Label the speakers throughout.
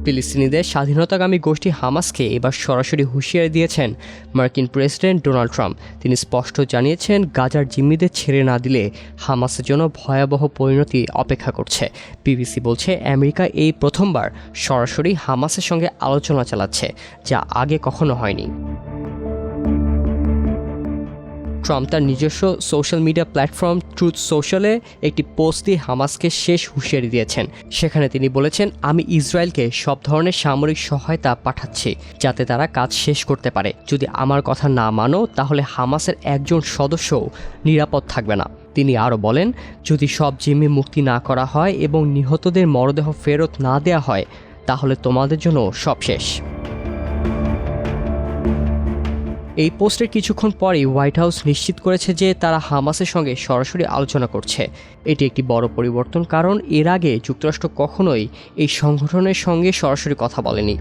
Speaker 1: ফিলিস্তিনিদের স্বাধীনতাকামী গোষ্ঠী হামাসকে এবার সরাসরি হুঁশিয়ারি দিয়েছেন মার্কিন প্রেসিডেন্ট ডোনাল্ড ট্রাম্প। তিনি স্পষ্ট জানিয়েছেন, গাজার জিম্মিদের ছেড়ে না দিলে হামাসের জন্য ভয়াবহ পরিণতি অপেক্ষা করছে। বিবিসি বলছে, আমেরিকা এই প্রথমবার সরাসরি হামাসের সঙ্গে আলোচনা চালাচ্ছে, যা আগে কখনো হয়নি। ট্রাম্প তার নিজস্ব সোশ্যাল মিডিয়া প্ল্যাটফর্ম ট্রুথ সোশ্যালে একটি পোস্ট দিয়ে হামাসকে শেষ হুঁশিয়ারি দিয়েছেন। সেখানে তিনি বলেছেন, আমি ইসরায়েলকে সব ধরনের সামরিক সহায়তা পাঠাচ্ছি যাতে তারা কাজ শেষ করতে পারে। যদি আমার কথা না মানো তাহলে হামাসের একজন সদস্যও নিরাপদ থাকবে না। তিনি আরও বলেন, যদি সব জিম্মি মুক্তি না করা হয় এবং নিহতদের মরদেহ ফেরত না দেওয়া হয় তাহলে তোমাদের জন্য সব শেষ। এই পোস্টের কিছুক্ষণ পরেই হোয়াইট হাউস নিশ্চিত করেছে যে তারা হামাসের সঙ্গে সরাসরি আলোচনা করছে। এটি একটি বড় পরিবর্তন, কারণ এর আগে যুক্তরাষ্ট্র কখনোই এই সংগঠনের সঙ্গে সরাসরি কথা বলেনি।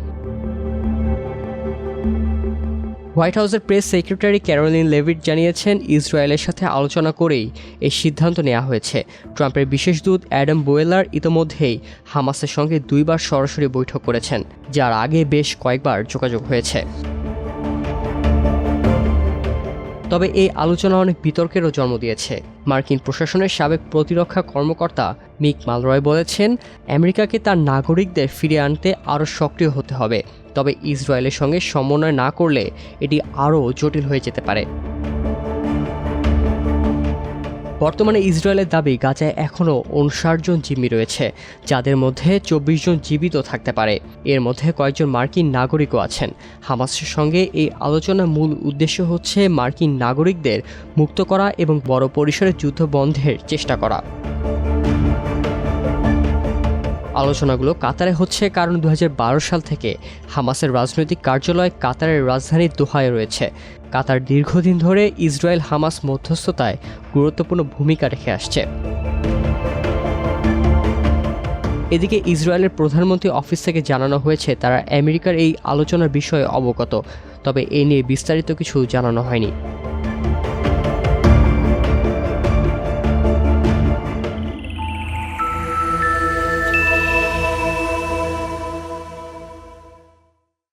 Speaker 1: হোয়াইট হাউসের প্রেস সেক্রেটারি ক্যারোলিন লেভিট জানিয়েছেন, ইসরায়েলের সাথে আলোচনা করেই এই সিদ্ধান্ত নেওয়া হয়েছে। ট্রাম্পের বিশেষ দূত অ্যাডাম বোয়েলার ইতোমধ্যেই হামাসের সঙ্গে 2 বার সরাসরি বৈঠক করেছেন, যার আগে বেশ কয়েকবার যোগাযোগ হয়েছে। তবে এই আলোচনা অনেক বিতর্কেরও জন্ম দিয়েছে। মার্কিন প্রশাসনের সাবেক প্রতিরক্ষা কর্মকর্তা মিক মালরয় বলেছেন, আমেরিকাকে তার নাগরিকদের ফিরিয়ে আনতে আরও সক্রিয় হতে হবে। তবে ইসরায়েলের সঙ্গে সমন্বয় না করলে এটি আরও জটিল হয়ে যেতে পারে। বর্তমানে ইসরায়েলের দাবি, গাজায় এখনও 59 জন জিম্মি রয়েছে, যাদের মধ্যে 24 জন জীবিত থাকতে পারে। এর মধ্যে কয়েকজন মার্কিন নাগরিকও আছেন। হামাসের সঙ্গে এই আলোচনার মূল উদ্দেশ্য হচ্ছে মার্কিন নাগরিকদের মুক্ত করা এবং বড় পরিসরে যুদ্ধ বন্ধের চেষ্টা করা। আলোচনাগুলো কাতারে হচ্ছে, কারণ 2012 সাল থেকে হামাসের রাজনৈতিক কার্যালয় কাতারের রাজধানী দোহায় রয়েছে। কাতার দীর্ঘদিন ধরে ইসরায়েল হামাস মধ্যস্থতায় গুরুত্বপূর্ণ ভূমিকা রেখে আসছে। এদিকে ইসরায়েলের প্রধানমন্ত্রী অফিস থেকে জানানো হয়েছে তারা আমেরিকার এই আলোচনার বিষয়ে অবগত, তবে এ নিয়ে বিস্তারিত কিছু জানানো হয়নি।